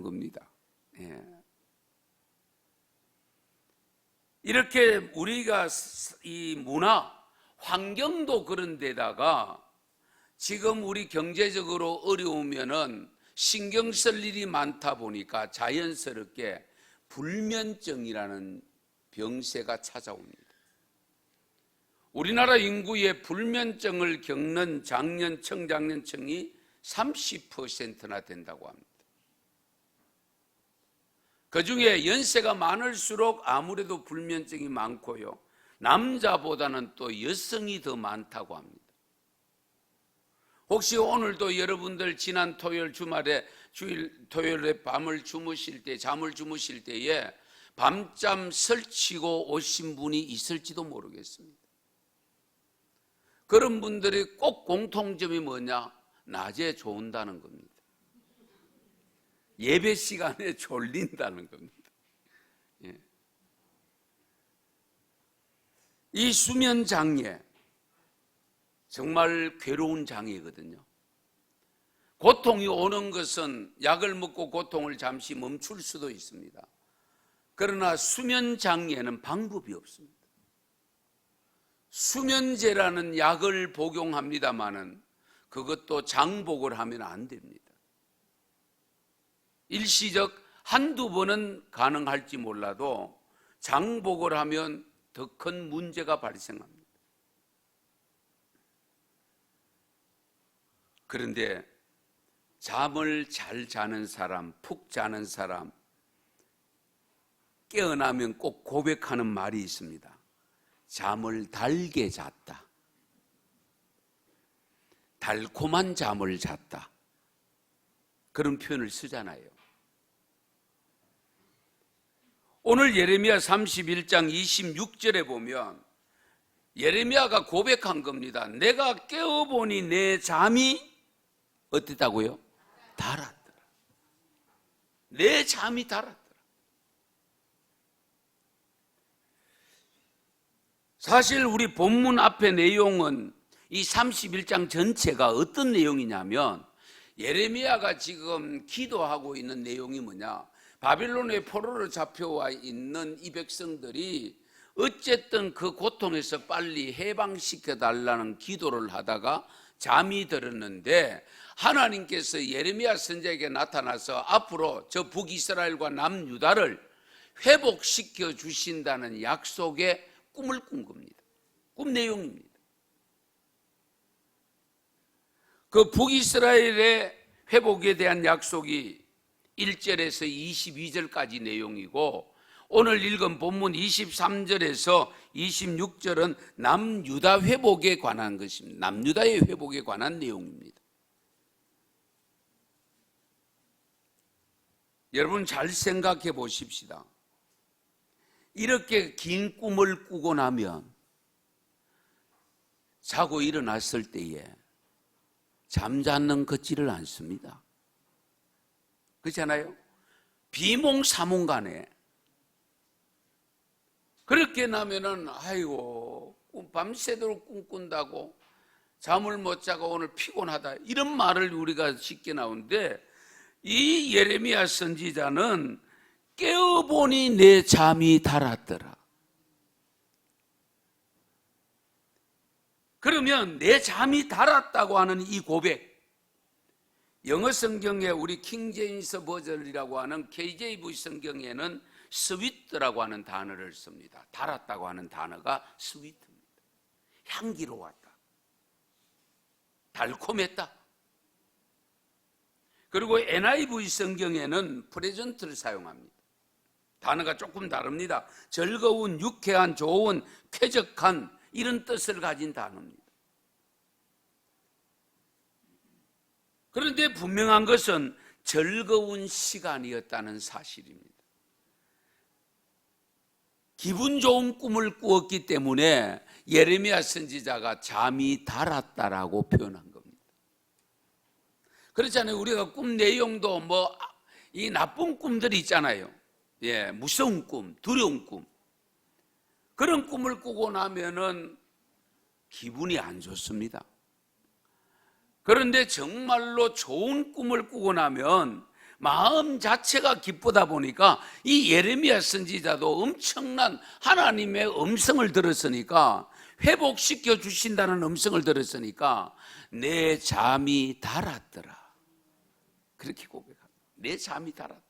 겁니다. 이렇게 우리가 이 문화, 환경도 그런 데다가 지금 우리 경제적으로 어려우면은 신경 쓸 일이 많다 보니까 자연스럽게 불면증이라는 병세가 찾아옵니다. 우리나라 인구의 불면증을 겪는 장년, 청장년층이 30%나 된다고 합니다. 그중에 연세가 많을수록 아무래도 불면증이 많고요. 남자보다는 또 여성이 더 많다고 합니다. 혹시 오늘도 여러분들 지난 토요일 주말에 토요일에 잠을 주무실 때에 밤잠 설치고 오신 분이 있을지도 모르겠습니다. 그런 분들이 꼭 공통점이 뭐냐? 낮에 좋은다는 겁니다. 예배 시간에 졸린다는 겁니다. 이 수면 장애 정말 괴로운 장애거든요. 고통이 오는 것은 약을 먹고 고통을 잠시 멈출 수도 있습니다. 그러나 수면 장애는 방법이 없습니다. 수면제라는 약을 복용합니다마는 그것도 장복을 하면 안 됩니다. 일시적 한두 번은 가능할지 몰라도 장복을 하면 더 큰 문제가 발생합니다. 그런데 잠을 잘 자는 사람, 푹 자는 사람, 깨어나면 꼭 고백하는 말이 있습니다. 잠을 달게 잤다. 달콤한 잠을 잤다. 그런 표현을 쓰잖아요. 오늘 예레미야 31장 26절에 보면 예레미야가 고백한 겁니다. 내가 깨어보니 내 잠이 어땠다고요? 달았더라. 내 잠이 달았더라. 사실 우리 본문 앞의 내용은 이 31장 전체가 어떤 내용이냐면 예레미야가 지금 기도하고 있는 내용이 뭐냐? 바빌론의 포로로 잡혀와 있는 이 백성들이 어쨌든 그 고통에서 빨리 해방시켜 달라는 기도를 하다가 잠이 들었는데 하나님께서 예레미야 선지자에게 나타나서 앞으로 저 북이스라엘과 남유다를 회복시켜 주신다는 약속의 꿈을 꾼 겁니다. 꿈 내용입니다. 그 북이스라엘의 회복에 대한 약속이 1절에서 22절까지 내용이고 오늘 읽은 본문 23절에서 26절은 남유다 회복에 관한 것입니다. 남유다의 회복에 관한 내용입니다. 여러분 잘 생각해 보십시다. 이렇게 긴 꿈을 꾸고 나면 자고 일어났을 때에 잠자는 걷지를 않습니다. 그렇잖아요? 비몽사몽간에 그렇게 나면은 아이고 밤새도록 꿈꾼다고 잠을 못 자고 오늘 피곤하다 이런 말을 우리가 쉽게 나오는데 이 예레미야 선지자는 깨어보니 내 잠이 달았더라. 그러면 내 잠이 달았다고 하는 이 고백, 영어 성경에 우리 킹제임스 버전이라고 하는 KJV 성경에는 스위트라고 하는 단어를 씁니다. 달았다고 하는 단어가 스위트입니다. 향기로웠다. 달콤했다. 그리고 NIV 성경에는 프레젠트를 사용합니다. 단어가 조금 다릅니다. 즐거운, 유쾌한, 좋은, 쾌적한 이런 뜻을 가진 단어입니다. 그런데 분명한 것은 즐거운 시간이었다는 사실입니다. 기분 좋은 꿈을 꾸었기 때문에 예레미야 선지자가 잠이 달았다라고 표현한 겁니다. 그렇잖아요. 우리가 꿈 내용도 이 나쁜 꿈들이 있잖아요. 무서운 꿈, 두려운 꿈. 그런 꿈을 꾸고 나면은 기분이 안 좋습니다. 그런데 정말로 좋은 꿈을 꾸고 나면 마음 자체가 기쁘다 보니까 이 예레미야 선지자도 엄청난 하나님의 음성을 들었으니까, 회복시켜 주신다는 음성을 들었으니까 내 잠이 달았더라, 그렇게 고백합니다. 내 잠이 달았다.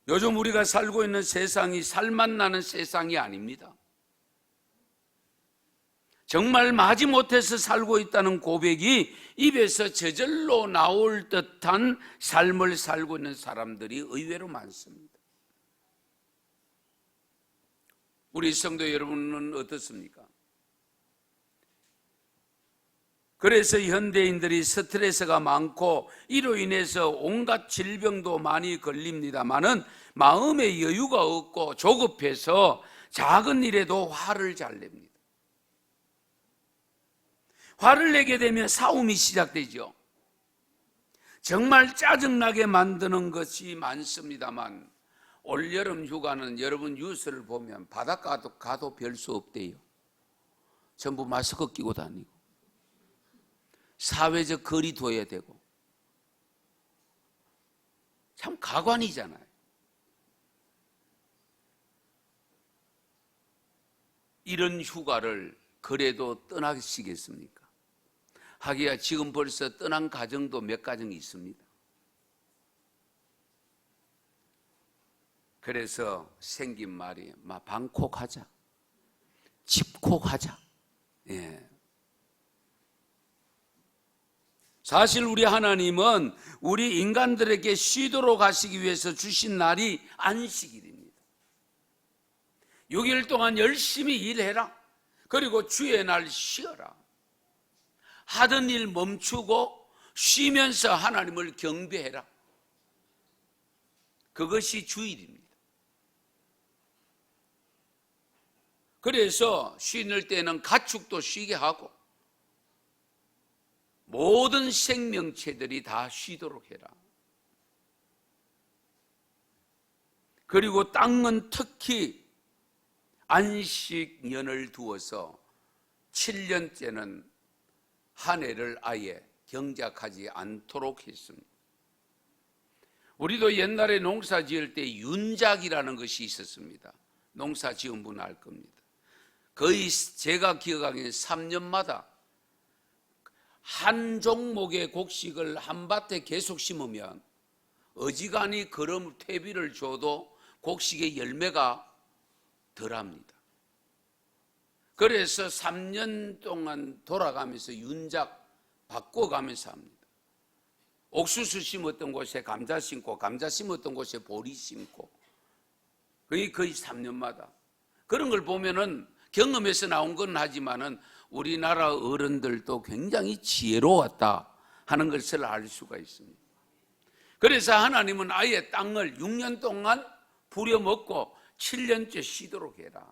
요즘 우리가 살고 있는 세상이 살맛 나는 세상이 아닙니다. 정말 마지못해서 살고 있다는 고백이 입에서 저절로 나올 듯한 삶을 살고 있는 사람들이 의외로 많습니다. 우리 성도 여러분은 어떻습니까? 그래서 현대인들이 스트레스가 많고 이로 인해서 온갖 질병도 많이 걸립니다마는 마음의 여유가 없고 조급해서 작은 일에도 화를 잘 냅니다. 화를 내게 되면 싸움이 시작되죠. 정말 짜증나게 만드는 것이 많습니다만, 올여름 휴가는 여러분 뉴스를 보면 바닷가 가도 별 수 없대요. 전부 마스크 끼고 다니고 사회적 거리 둬야 되고, 참 가관이잖아요. 이런 휴가를 그래도 떠나시겠습니까? 하기야 지금 벌써 떠난 가정도 몇 가정이 있습니다. 그래서 생긴 말이 방콕하자, 집콕하자. 예. 사실 우리 하나님은 우리 인간들에게 쉬도록 하시기 위해서 주신 날이 안식일입니다. 6일 동안 열심히 일해라. 그리고 주의 날 쉬어라. 하던 일 멈추고 쉬면서 하나님을 경배해라. 그것이 주일입니다. 그래서 쉬는 때는 가축도 쉬게 하고 모든 생명체들이 다 쉬도록 해라. 그리고 땅은 특히 안식년을 두어서 7년째는 한 해를 아예 경작하지 않도록 했습니다. 우리도 옛날에 농사 지을 때 윤작이라는 것이 있었습니다. 농사 지은 분은 알 겁니다. 거의 제가 기억하기에는 3년마다 한 종목의 곡식을 한 밭에 계속 심으면 어지간히 그럼 퇴비를 줘도 곡식의 열매가 덜합니다. 그래서 3년 동안 돌아가면서 윤작 바꿔가면서 합니다. 옥수수 심었던 곳에 감자 심고, 감자 심었던 곳에 보리 심고, 거의 3년마다. 그런 걸 보면은 경험에서 나온 건 하지만은 우리나라 어른들도 굉장히 지혜로웠다 하는 것을 알 수가 있습니다. 그래서 하나님은 아예 땅을 6년 동안 부려먹고 7년째 쉬도록 해라.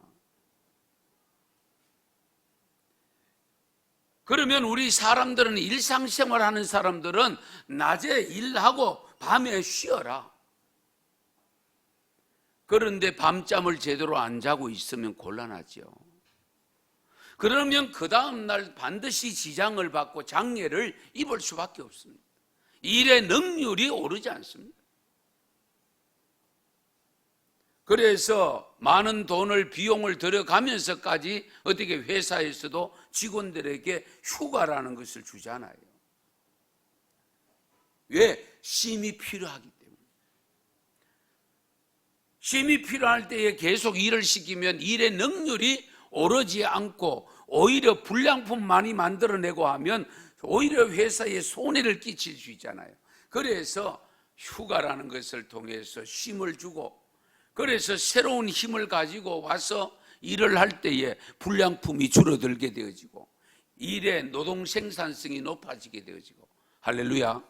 그러면 우리 사람들은, 일상생활하는 사람들은 낮에 일하고 밤에 쉬어라. 그런데 밤잠을 제대로 안 자고 있으면 곤란하죠. 그러면 그 다음날 반드시 지장을 받고 장애를 입을 수밖에 없습니다. 일의 능률이 오르지 않습니다. 그래서 많은 돈을, 비용을 들여가면서까지 어떻게 회사에서도 직원들에게 휴가라는 것을 주잖아요. 왜? 쉼이 필요하기 때문에. 쉼이 필요할 때에 계속 일을 시키면 일의 능률이 오르지 않고 오히려 불량품 많이 만들어내고 하면 오히려 회사에 손해를 끼칠 수 있잖아요. 그래서 휴가라는 것을 통해서 쉼을 주고, 그래서 새로운 힘을 가지고 와서 일을 할 때에 불량품이 줄어들게 되어지고 일의 노동 생산성이 높아지게 되어지고. 할렐루야.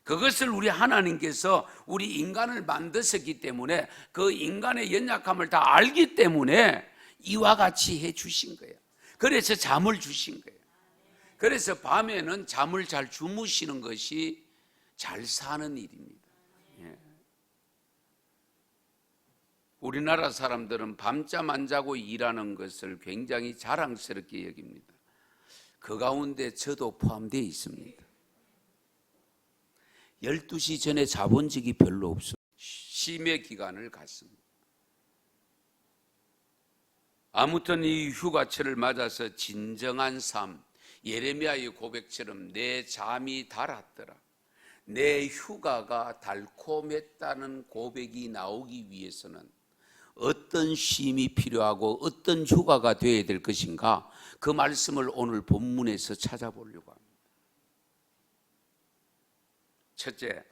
그것을 우리 하나님께서 우리 인간을 만드셨기 때문에 그 인간의 연약함을 다 알기 때문에 이와 같이 해 주신 거예요. 그래서 잠을 주신 거예요. 그래서 밤에는 잠을 잘 주무시는 것이 잘 사는 일입니다. 예. 우리나라 사람들은 밤잠 안 자고 일하는 것을 굉장히 자랑스럽게 여깁니다. 그 가운데 저도 포함되어 있습니다. 12시 전에 자본 적이 별로 없어요. 쉼의 기간을 갖습니다. 아무튼 이 휴가철을 맞아서 진정한 삶, 예레미야의 고백처럼 내 잠이 달았더라, 내 휴가가 달콤했다는 고백이 나오기 위해서는 어떤 쉼이 필요하고 어떤 휴가가 되어야 될 것인가, 그 말씀을 오늘 본문에서 찾아보려고 합니다. 첫째,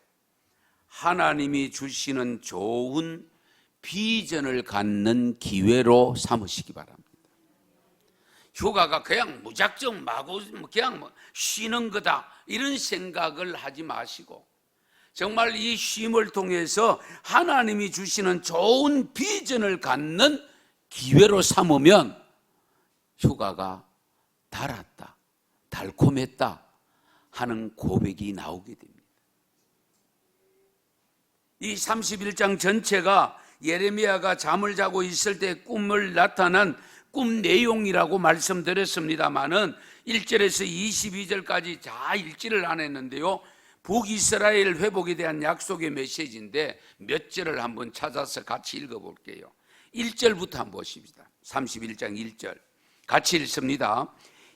하나님이 주시는 좋은 비전을 갖는 기회로 삼으시기 바랍니다. 휴가가 그냥 무작정 마구 그냥 쉬는 거다, 이런 생각을 하지 마시고 정말 이 쉼을 통해서 하나님이 주시는 좋은 비전을 갖는 기회로 삼으면 휴가가 달았다, 달콤했다 하는 고백이 나오게 됩니다. 이 31장 전체가 예레미야가 잠을 자고 있을 때 꿈을 나타난 꿈 내용이라고 말씀드렸습니다마는 1절에서 22절까지 다 읽지를 않았는데요, 북이스라엘 회복에 대한 약속의 메시지인데 몇 절을 한번 찾아서 같이 읽어볼게요. 1절부터 한번 보십시다. 31장 1절 같이 읽습니다.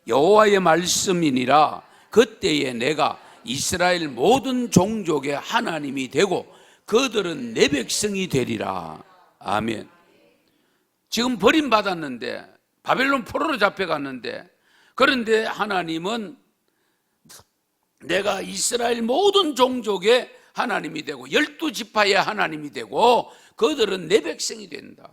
여호와의 말씀이니라, 그때에 내가 이스라엘 모든 종족의 하나님이 되고 그들은 내 백성이 되리라. 아멘. 지금 버림받았는데, 바벨론 포로로 잡혀갔는데, 그런데 하나님은 내가 이스라엘 모든 종족의 하나님이 되고 12지파의 하나님이 되고 그들은 내 백성이 된다.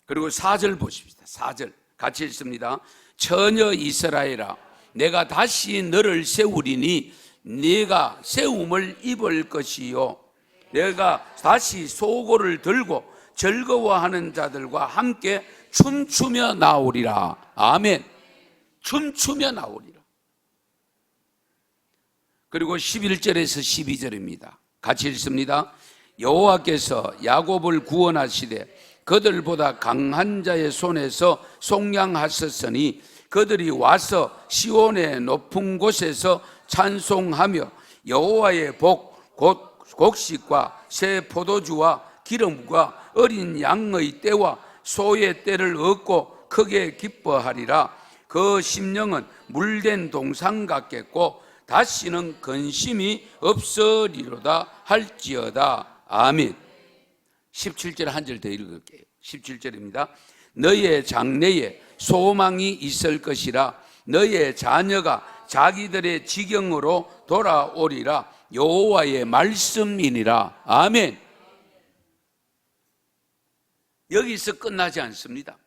그리고 4절 보십시다. 4절 같이 읽습니다. 처녀 이스라엘아, 내가 다시 너를 세우리니 네가 세움을 입을 것이요, 내가 다시 소고를 들고 즐거워하는 자들과 함께 춤추며 나오리라. 아멘. 춤추며 나오리라. 그리고 11절에서 12절입니다. 같이 읽습니다. 여호와께서 야곱을 구원하시되 그들보다 강한 자의 손에서 속량하셨으니 그들이 와서 시온의 높은 곳에서 찬송하며 여호와의 복 곧 곡식과 새 포도주와 기름과 어린 양의 때와 소의 때를 얻고 크게 기뻐하리라. 그 심령은 물된 동상 같겠고 다시는 근심이 없으리로다 할지어다. 아멘. 17절 한 절 더 읽을게요. 17절입니다. 너의 장래에 소망이 있을 것이라, 너의 자녀가 자기들의 지경으로 돌아오리라. 여호와의 말씀이니라. 아멘. 여기서 끝나지 않습니다.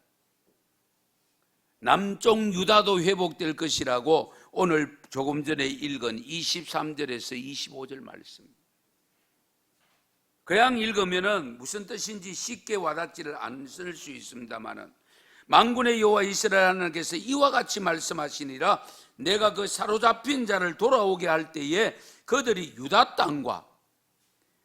남쪽 유다도 회복될 것이라고 오늘 조금 전에 읽은 23절에서 25절 말씀, 그냥 읽으면 무슨 뜻인지 쉽게 와닿지를 않을 수 있습니다만은, 만군의 여호와 이스라엘 하나님께서 이와 같이 말씀하시니라, 내가 그 사로잡힌 자를 돌아오게 할 때에 그들이 유다 땅과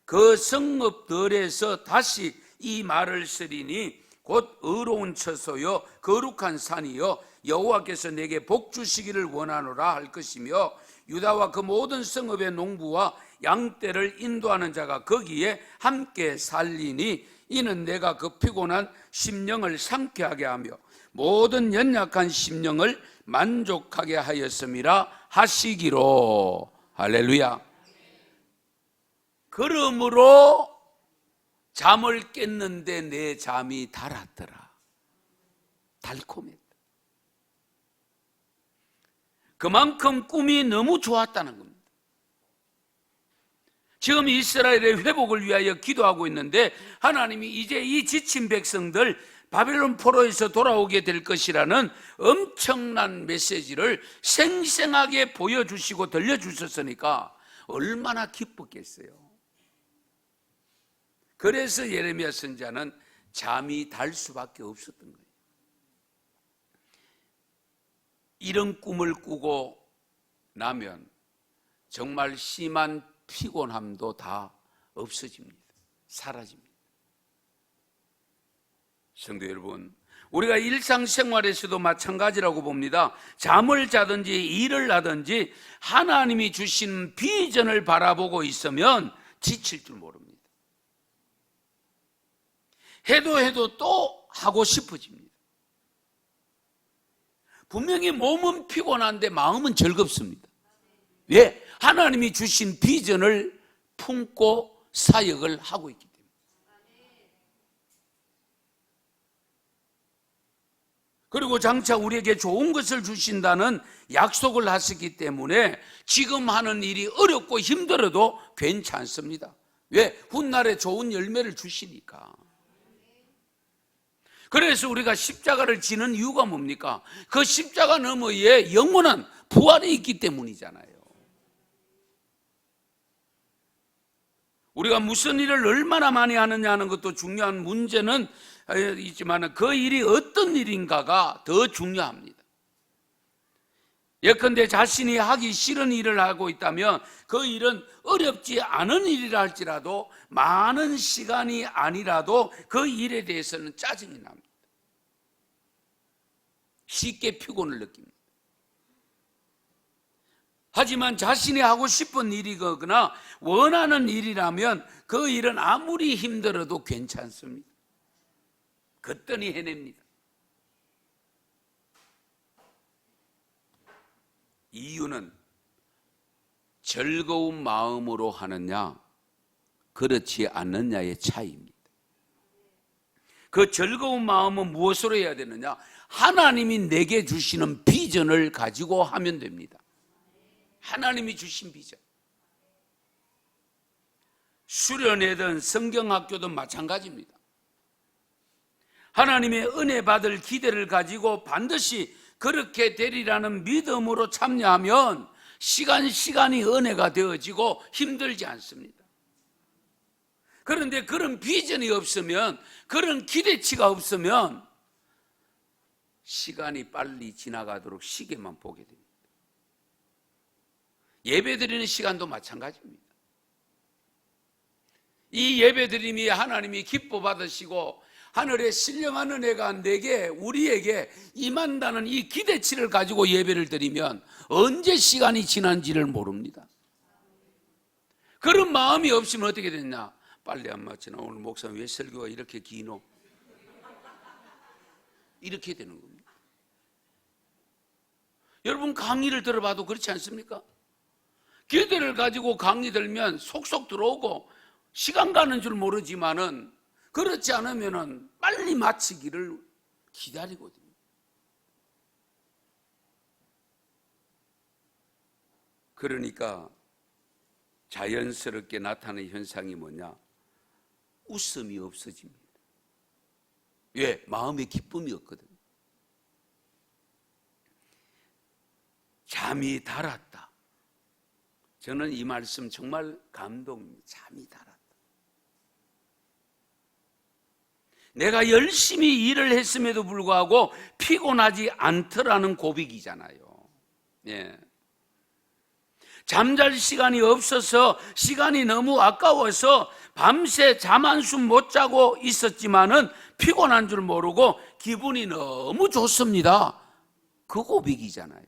그 성읍들에서 다시 이 말을 쓰리니 곧 의로운 처소요 거룩한 산이요 여호와께서 내게 복 주시기를 원하노라 할 것이며, 유다와 그 모든 성읍의 농부와 양떼를 인도하는 자가 거기에 함께 살리니 이는 내가 그 피곤한 심령을 상쾌하게 하며 모든 연약한 심령을 만족하게 하였음이라 하시기로. 할렐루야. 그러므로 잠을 깼는데 내 잠이 달았더라. 달콤했다. 그만큼 꿈이 너무 좋았다는 겁니다. 지금 이스라엘의 회복을 위하여 기도하고 있는데 하나님이 이제 이 지친 백성들 바벨론 포로에서 돌아오게 될 것이라는 엄청난 메시지를 생생하게 보여주시고 들려주셨으니까 얼마나 기뻤겠어요. 그래서 예레미야 선지자는 잠이 달 수밖에 없었던 거예요. 이런 꿈을 꾸고 나면 정말 심한 피곤함도 다 없어집니다. 사라집니다. 성도 여러분, 우리가 일상생활에서도 마찬가지라고 봅니다. 잠을 자든지 일을 하든지 하나님이 주신 비전을 바라보고 있으면 지칠 줄 모릅니다. 해도 또 하고 싶어집니다. 분명히 몸은 피곤한데 마음은 즐겁습니다. 왜? 하나님이 주신 비전을 품고 사역을 하고 있기 때문에. 그리고 장차 우리에게 좋은 것을 주신다는 약속을 하셨기 때문에 지금 하는 일이 어렵고 힘들어도 괜찮습니다. 왜? 훗날에 좋은 열매를 주시니까. 그래서 우리가 십자가를 지는 이유가 뭡니까? 그 십자가 너머에 영원한 부활이 있기 때문이잖아요. 우리가 무슨 일을 얼마나 많이 하느냐 하는 것도 중요한 문제는 있지만 그 일이 어떤 일인가가 더 중요합니다. 예컨대 자신이 하기 싫은 일을 하고 있다면 그 일은 어렵지 않은 일이라 할지라도 많은 시간이 아니라도 그 일에 대해서는 짜증이 납니다. 쉽게 피곤을 느낍니다. 하지만 자신이 하고 싶은 일이거나 원하는 일이라면 그 일은 아무리 힘들어도 괜찮습니다. 거뜬히 해냅니다. 이유는 즐거운 마음으로 하느냐 그렇지 않느냐의 차이입니다. 그 즐거운 마음은 무엇으로 해야 되느냐? 하나님이 내게 주시는 비전을 가지고 하면 됩니다. 하나님이 주신 비전. 수련회든 성경학교든 마찬가지입니다. 하나님의 은혜 받을 기대를 가지고 반드시 그렇게 되리라는 믿음으로 참여하면 시간이 은혜가 되어지고 힘들지 않습니다. 그런데 그런 비전이 없으면, 그런 기대치가 없으면 시간이 빨리 지나가도록 시계만 보게 됩니다. 예배드리는 시간도 마찬가지입니다. 이 예배드림이 하나님이 기뻐 받으시고 하늘의 신령한 은혜가 내게, 우리에게 임한다는 이 기대치를 가지고 예배를 드리면 언제 시간이 지난지를 모릅니다. 그런 마음이 없으면 어떻게 됐냐? 빨리 안 마치나? 오늘 목사님 왜 설교가 이렇게 기노? 이렇게 되는 겁니다. 여러분 강의를 들어봐도 그렇지 않습니까? 기대를 가지고 강의 들면 속속 들어오고 시간 가는 줄 모르지만은 그렇지 않으면은 빨리 마치기를 기다리거든요. 그러니까 자연스럽게 나타나는 현상이 뭐냐? 웃음이 없어집니다. 왜? 마음에 기쁨이 없거든요. 잠이 달았다. 저는 이 말씀 정말 감동입니다. 잠이 달았다. 내가 열심히 일을 했음에도 불구하고 피곤하지 않더라는 고백이잖아요. 예. 잠잘 시간이 없어서 시간이 너무 아까워서 밤새 잠 한숨 못 자고 있었지만은 피곤한 줄 모르고 기분이 너무 좋습니다. 그 고백이잖아요.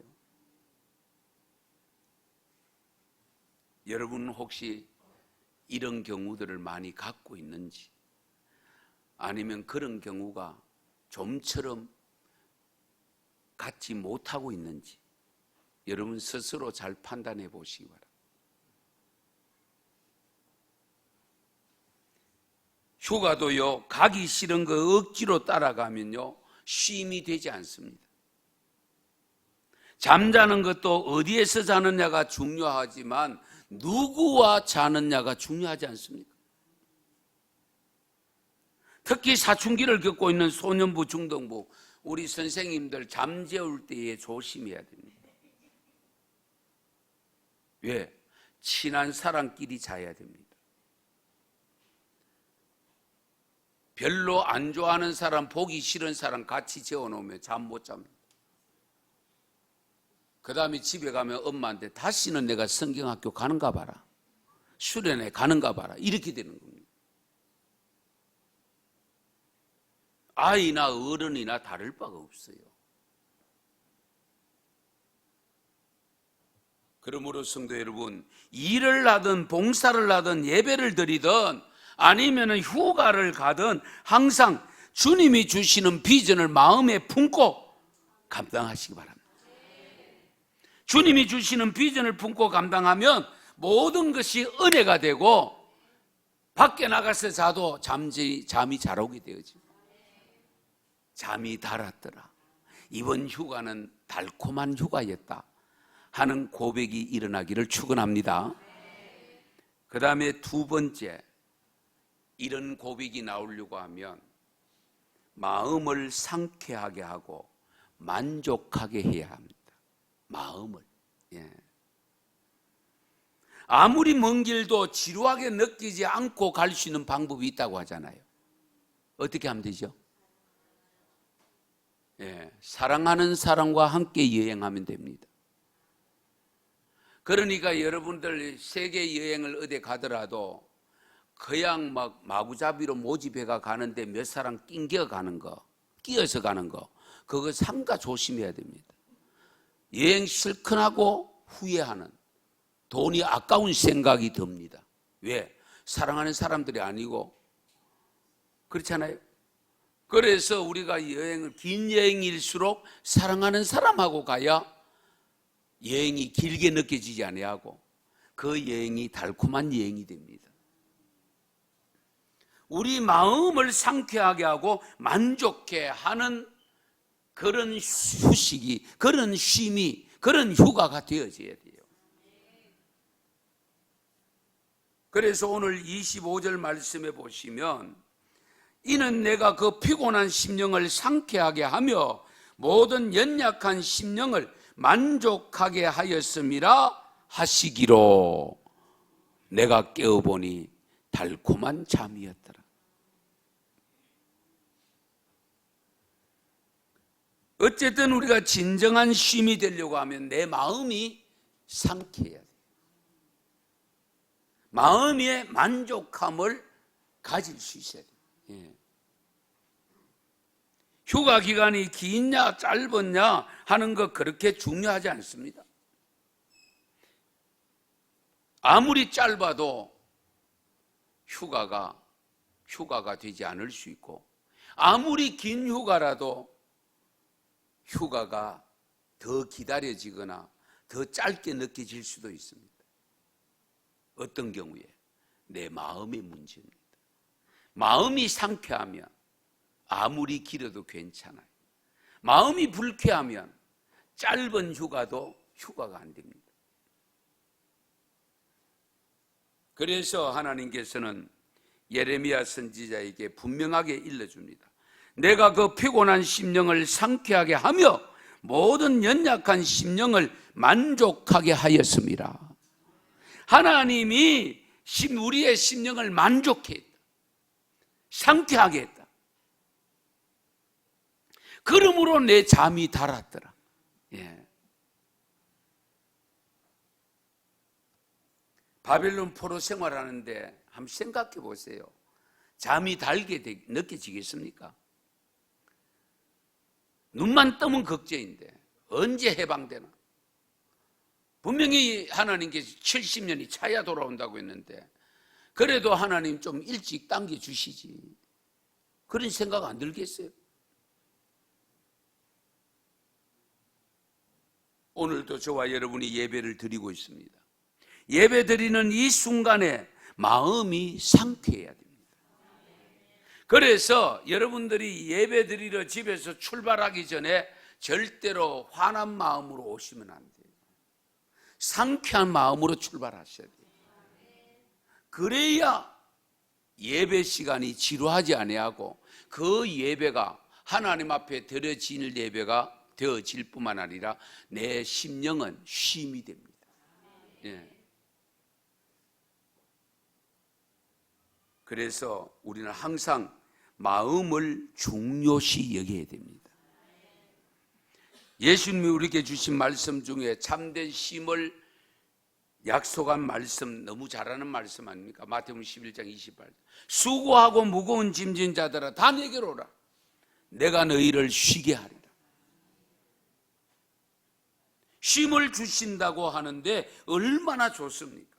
여러분은 혹시 이런 경우들을 많이 갖고 있는지, 아니면 그런 경우가 좀처럼 갖지 못하고 있는지 여러분 스스로 잘 판단해 보시기 바랍니다. 휴가도요, 가기 싫은 거 억지로 따라가면요 쉼이 되지 않습니다. 잠자는 것도 어디에서 자느냐가 중요하지만 누구와 자느냐가 중요하지 않습니까? 특히 사춘기를 겪고 있는 소년부, 중등부, 우리 선생님들 잠재울 때에 조심해야 됩니다. 왜? 친한 사람끼리 자야 됩니다. 별로 안 좋아하는 사람, 보기 싫은 사람 같이 재워놓으면 잠 못 잡니다. 그 다음에 집에 가면 엄마한테 다시는 내가 성경학교 가는가 봐라, 수련회 가는가 봐라, 이렇게 되는 겁니다. 아이나 어른이나 다를 바가 없어요. 그러므로 성도 여러분, 일을 하든 봉사를 하든 예배를 드리든 아니면 휴가를 가든 항상 주님이 주시는 비전을 마음에 품고 감당하시기 바랍니다. 주님이 주시는 비전을 품고 감당하면 모든 것이 은혜가 되고 밖에 나가서 자도 잠이 잘 오게 되어집니다. 잠이 달았더라. 이번 휴가는 달콤한 휴가였다 하는 고백이 일어나기를 축원합니다. 그 다음에 두 번째, 이런 고백이 나오려고 하면 마음을 상쾌하게 하고 만족하게 해야 합니다. 마음을. 아무리 먼 길도 지루하게 느끼지 않고 갈 수 있는 방법이 있다고 하잖아요. 어떻게 하면 되죠? 사랑하는 사람과 함께 여행하면 됩니다. 그러니까 여러분들 세계 여행을 어디 가더라도 그냥 막 마구잡이로 모집해가 가는데 몇 사람 낑겨 가는 거, 끼어서 가는 거, 그거 삼가 조심해야 됩니다. 여행 실컷 하고 후회하는, 돈이 아까운 생각이 듭니다. 왜? 사랑하는 사람들이 아니고 그렇잖아요. 그래서 우리가 긴 여행일수록 사랑하는 사람하고 가야 여행이 길게 느껴지지 아니하고 그 여행이 달콤한 여행이 됩니다. 우리 마음을 상쾌하게 하고 만족해 하는 그런 휴식이, 그런 쉼이, 그런 휴가가 되어져야 돼요. 그래서 오늘 25절 말씀에 보시면 이는 내가 그 피곤한 심령을 상쾌하게 하며 모든 연약한 심령을 만족하게 하였음이라 하시기로 내가 깨어보니 달콤한 잠이었더라. 어쨌든 우리가 진정한 쉼이 되려고 하면 내 마음이 상쾌해야 돼요. 마음의 만족함을 가질 수 있어야 돼요. 휴가 기간이 기냐 짧았냐 하는 거 그렇게 중요하지 않습니다. 아무리 짧아도 휴가가 되지 않을 수 있고 아무리 긴 휴가라도 휴가가 더 기다려지거나 더 짧게 느껴질 수도 있습니다. 어떤 경우에? 내 마음의 문제입니다. 마음이 상쾌하면 아무리 길어도 괜찮아요. 마음이 불쾌하면 짧은 휴가도 휴가가 안 됩니다. 그래서 하나님께서는 예레미야 선지자에게 분명하게 일러줍니다. 내가 그 피곤한 심령을 상쾌하게 하며 모든 연약한 심령을 만족하게 하였습니다. 하나님이 우리의 심령을 만족해 했다. 상쾌하게 했다. 그러므로 내 잠이 달았더라. 바벨론 포로 생활하는데 한번 생각해 보세요. 잠이 달게 느껴지겠습니까? 눈만 뜨면 걱정인데 언제 해방되나? 분명히 하나님께서 70년이 차야 돌아온다고 했는데 그래도 하나님 좀 일찍 당겨주시지. 그런 생각 안 들겠어요? 오늘도 저와 여러분이 예배를 드리고 있습니다. 예배 드리는 이 순간에 마음이 상쾌해야 됩니다. 그래서 여러분들이 예배 드리러 집에서 출발하기 전에 절대로 화난 마음으로 오시면 안 돼요. 상쾌한 마음으로 출발하셔야 돼요. 그래야 예배 시간이 지루하지 아니하고 그 예배가 하나님 앞에 드려질 예배가 되어질 뿐만 아니라 내 심령은 쉼이 됩니다. 그래서 우리는 항상 마음을 중요시 여겨야 됩니다. 예수님이 우리에게 주신 말씀 중에 참된 쉼을 약속한 말씀, 너무 잘하는 말씀 아닙니까? 마태복음 11장 28절. 수고하고 무거운 짐진 자들아 다 내게로 오라. 내가 너희를 쉬게 하리라. 쉼을 주신다고 하는데 얼마나 좋습니까?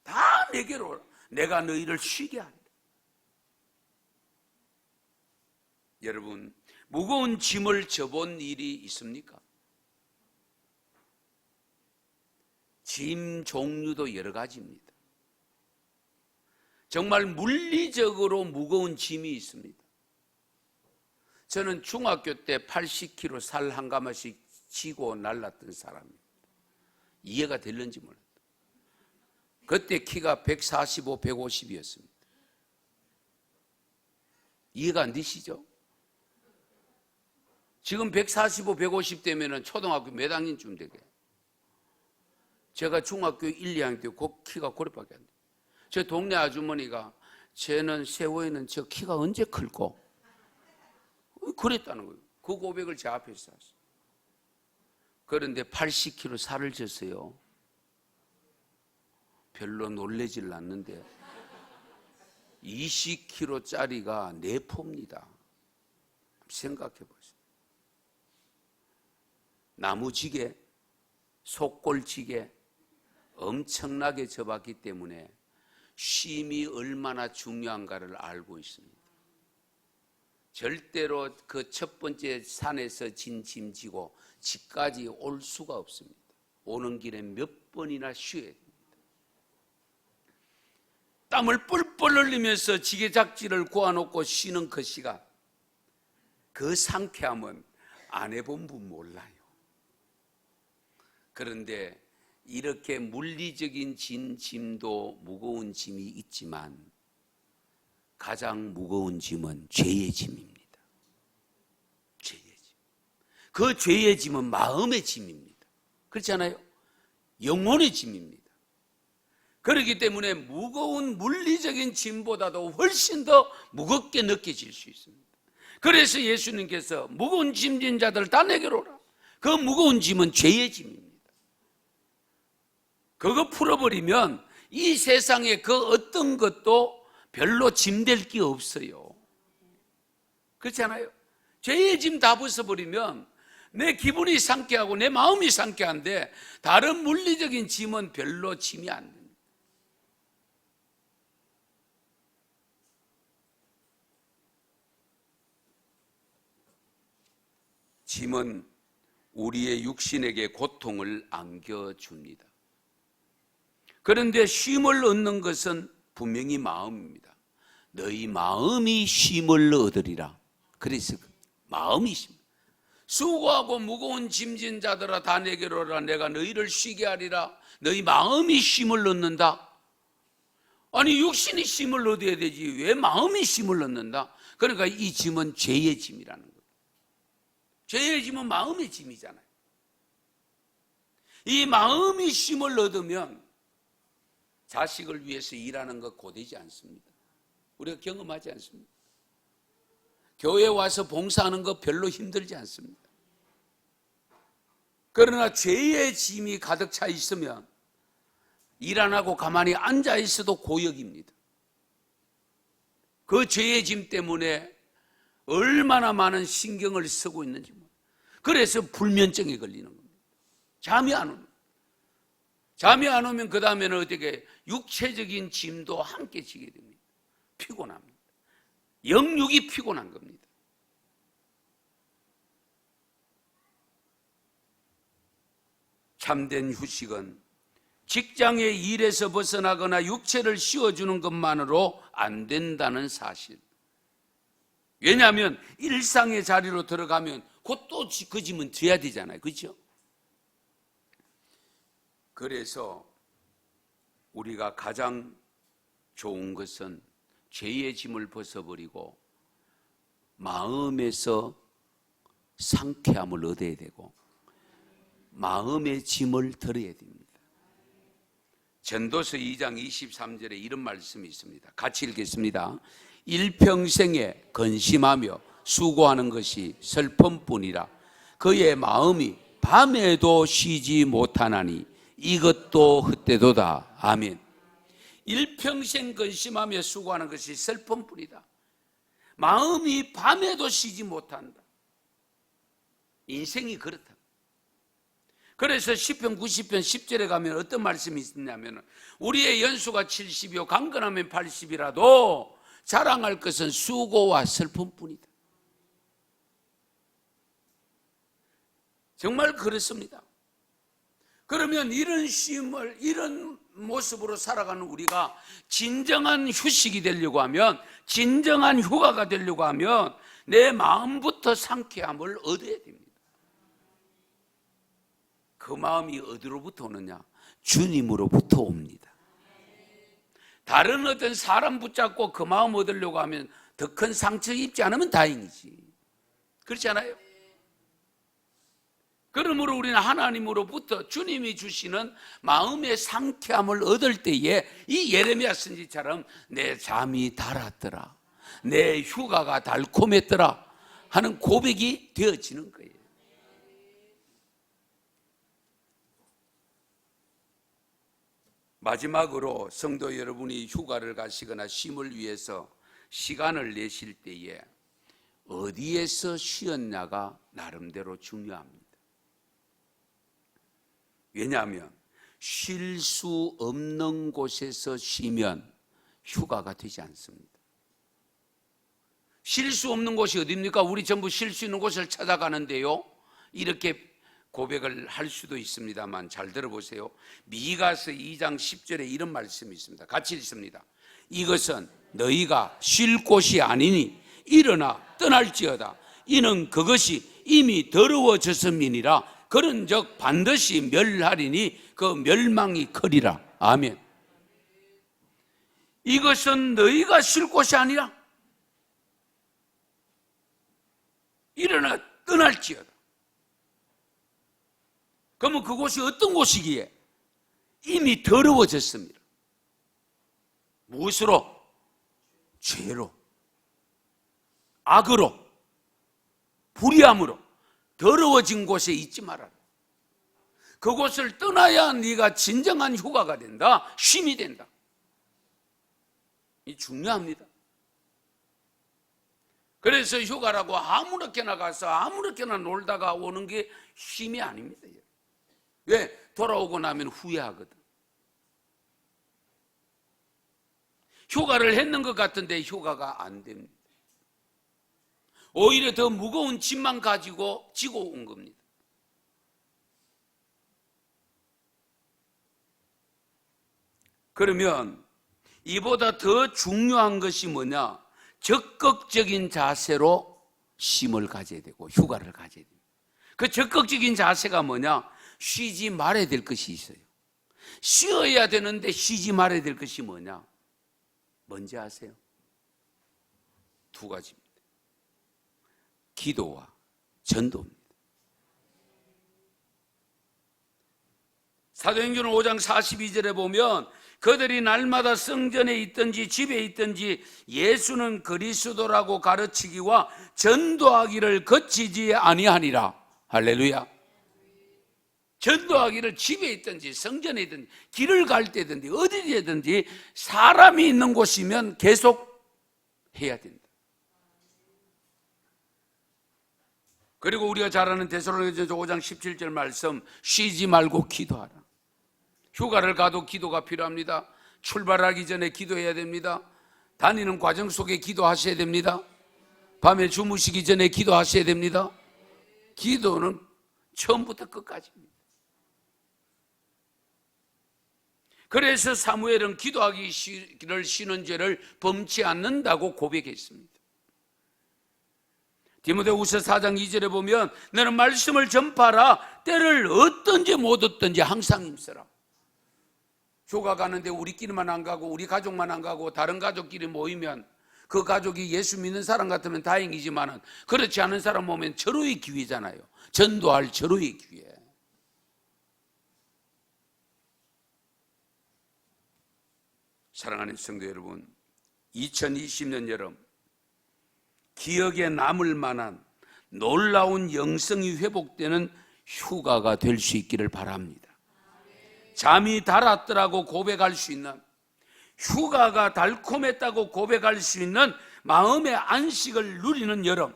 다 내게로 오라. 내가 너희를 쉬게 하리라. 여러분, 무거운 짐을 져본 일이 있습니까? 짐 종류도 여러 가지입니다. 정말 물리적으로 무거운 짐이 있습니다. 저는 중학교 때 80kg 살 한 가마씩 지고 날랐던 사람입니다. 이해가 될는지 몰랐다. 그때 키가 145, 150이었습니다. 이해가 안 되시죠? 지금 145, 150 되면 초등학교 몇 학년쯤 되게? 제가 중학교 1, 2학년 때 키가 그렇게밖에 안 돼요. 제 동네 아주머니가 쟤는 세호에는 저 키가 언제 클고? 그랬다는 거예요. 그 고백을 제 앞에서 했어요. 그런데 80kg 살을 쪘어요. 별로 놀라질 않는데 20kg짜리가 내포입니다. 생각해 보세요. 나무지게, 속골지게 엄청나게 져봤기 때문에 쉼이 얼마나 중요한가를 알고 있습니다. 절대로 그 첫 번째 산에서 진 짐 지고 집까지 올 수가 없습니다. 오는 길에 몇 번이나 쉬어야 됩니다. 땀을 뻘뻘 흘리면서 지게작지를 구워놓고 쉬는 그 시간, 그 상쾌함은 안 해본 분 몰라요. 그런데 이렇게 물리적인 짐도 무거운 짐이 있지만 가장 무거운 짐은 죄의 짐입니다. 죄의 짐. 그 죄의 짐은 마음의 짐입니다. 그렇잖아요? 영혼의 짐입니다. 그렇기 때문에 무거운 물리적인 짐보다도 훨씬 더 무겁게 느껴질 수 있습니다. 그래서 예수님께서 무거운 짐진 자들 다 내게로 오라. 그 무거운 짐은 죄의 짐입니다. 그거 풀어버리면 이 세상에 그 어떤 것도 별로 짐될 게 없어요. 그렇지 않아요? 죄의 짐 다 벗어버리면 내 기분이 상쾌하고 내 마음이 상쾌한데 다른 물리적인 짐은 별로 짐이 안 됩니다. 짐은 우리의 육신에게 고통을 안겨줍니다. 그런데 쉼을 얻는 것은 분명히 마음입니다. 너희 마음이 쉼을 얻으리라. 그래서 마음이 쉼. 수고하고 무거운 짐진 자들아 다 내게로 오라. 내가 너희를 쉬게 하리라. 너희 마음이 쉼을 얻는다. 아니 육신이 쉼을 얻어야 되지 왜 마음이 쉼을 얻는다? 그러니까 이 짐은 죄의 짐이라는 거예요. 죄의 짐은 마음의 짐이잖아요. 이 마음이 쉼을 얻으면 자식을 위해서 일하는 것 고되지 않습니다. 우리가 경험하지 않습니다. 교회 와서 봉사하는 것 별로 힘들지 않습니다. 그러나 죄의 짐이 가득 차 있으면 일 안 하고 가만히 앉아 있어도 고역입니다. 그 죄의 짐 때문에 얼마나 많은 신경을 쓰고 있는지. 그래서 불면증에 걸리는 겁니다. 잠이 안 오는. 잠이 안 오면 그 다음에는 어떻게 육체적인 짐도 함께 지게 됩니다. 피곤합니다. 영육이 피곤한 겁니다. 참된 휴식은 직장의 일에서 벗어나거나 육체를 쉬어주는 것만으로 안 된다는 사실. 왜냐하면 일상의 자리로 들어가면 곧 또 그 짐은 져야 되잖아요. 그렇죠? 그래서 우리가 가장 좋은 것은 죄의 짐을 벗어버리고 마음에서 상쾌함을 얻어야 되고 마음의 짐을 덜어야 됩니다. 전도서 2장 23절에 이런 말씀이 있습니다. 같이 읽겠습니다. 일평생에 근심하며 수고하는 것이 슬픔뿐이라. 그의 마음이 밤에도 쉬지 못하나니 이것도 헛되도다. 아멘. 일평생 근심하며 수고하는 것이 슬픔뿐이다. 마음이 밤에도 쉬지 못한다. 인생이 그렇다. 그래서 시편 90편 10절에 가면 어떤 말씀이 있냐면 우리의 연수가 70이요 강건하면 80이라도 자랑할 것은 수고와 슬픔뿐이다. 정말 그렇습니다. 그러면 이런 쉼을 이런 모습으로 살아가는 우리가 진정한 휴식이 되려고 하면, 진정한 휴가가 되려고 하면 내 마음부터 상쾌함을 얻어야 됩니다. 그 마음이 어디로부터 오느냐? 주님으로부터 옵니다. 다른 어떤 사람 붙잡고 그 마음 얻으려고 하면 더 큰 상처 입지 않으면 다행이지. 그렇지 않아요? 그러므로 우리는 하나님으로부터 주님이 주시는 마음의 상쾌함을 얻을 때에 이 예레미야 선지처럼 내 잠이 달았더라, 내 휴가가 달콤했더라 하는 고백이 되어지는 거예요. 마지막으로 성도 여러분이 휴가를 가시거나 쉼을 위해서 시간을 내실 때에 어디에서 쉬었냐가 나름대로 중요합니다. 왜냐하면 쉴 수 없는 곳에서 쉬면 휴가가 되지 않습니다. 쉴 수 없는 곳이 어디입니까? 우리 전부 쉴 수 있는 곳을 찾아가는데요, 이렇게 고백을 할 수도 있습니다만 잘 들어보세요. 미가서 2장 10절에 이런 말씀이 있습니다. 같이 읽습니다. 이것은 너희가 쉴 곳이 아니니 일어나 떠날지어다. 이는 그것이 이미 더러워졌음이니라. 그런즉 반드시 멸하리니 그 멸망이 크리라. 아멘. 이것은 너희가 쉴 곳이 아니라 일어나 떠날지어다. 그러면 그곳이 어떤 곳이기에? 이미 더러워졌습니다. 무엇으로? 죄로, 악으로, 불의함으로 더러워진 곳에 있지 말아라. 그곳을 떠나야 네가 진정한 휴가가 된다, 쉼이 된다. 이 중요합니다. 그래서 휴가라고 아무렇게나 가서 아무렇게나 놀다가 오는 게 쉼이 아닙니다. 왜? 돌아오고 나면 후회하거든. 휴가를 했는 것 같은데 휴가가 안 됩니다. 오히려 더 무거운 짐만 가지고 지고 온 겁니다. 그러면 이보다 더 중요한 것이 뭐냐? 적극적인 자세로 쉼을 가져야 되고 휴가를 가져야 됩니다. 그 적극적인 자세가 뭐냐? 쉬지 말아야 될 것이 있어요. 쉬어야 되는데 쉬지 말아야 될 것이 뭐냐? 뭔지 아세요? 두 가지입니다. 기도와 전도입니다. 사도행전 5장 42절에 보면 그들이 날마다 성전에 있든지 집에 있든지 예수는 그리스도라고 가르치기와 전도하기를 그치지 아니하니라. 할렐루야. 전도하기를 집에 있든지 성전에 있든지 길을 갈 때든지 어디든지 사람이 있는 곳이면 계속 해야 된다. 그리고 우리가 잘 아는 데살로니가전서 5장 17절 말씀, 쉬지 말고 기도하라. 휴가를 가도 기도가 필요합니다. 출발하기 전에 기도해야 됩니다. 다니는 과정 속에 기도하셔야 됩니다. 밤에 주무시기 전에 기도하셔야 됩니다. 기도는 처음부터 끝까지입니다. 그래서 사무엘은 기도하기를 쉬는 죄를 범치 않는다고 고백했습니다. 디모데후서 4장 2절에 보면 너는 말씀을 전파하라. 때를 얻든지 못 얻든지 항상 힘써라. 휴가 가는데 우리끼리만 안 가고 우리 가족만 안 가고 다른 가족끼리 모이면 그 가족이 예수 믿는 사람 같으면 다행이지만은 그렇지 않은 사람 보면 절호의 기회잖아요. 전도할 절호의 기회. 사랑하는 성도 여러분, 2020년 여름 기억에 남을 만한 놀라운 영성이 회복되는 휴가가 될 수 있기를 바랍니다. 잠이 달았더라고 고백할 수 있는, 휴가가 달콤했다고 고백할 수 있는 마음의 안식을 누리는 여름,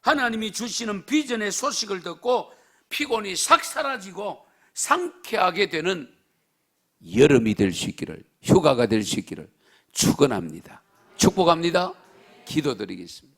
하나님이 주시는 비전의 소식을 듣고 피곤이 싹 사라지고 상쾌하게 되는 여름이 될 수 있기를, 휴가가 될 수 있기를 축원합니다. 축복합니다. 기도드리겠습니다.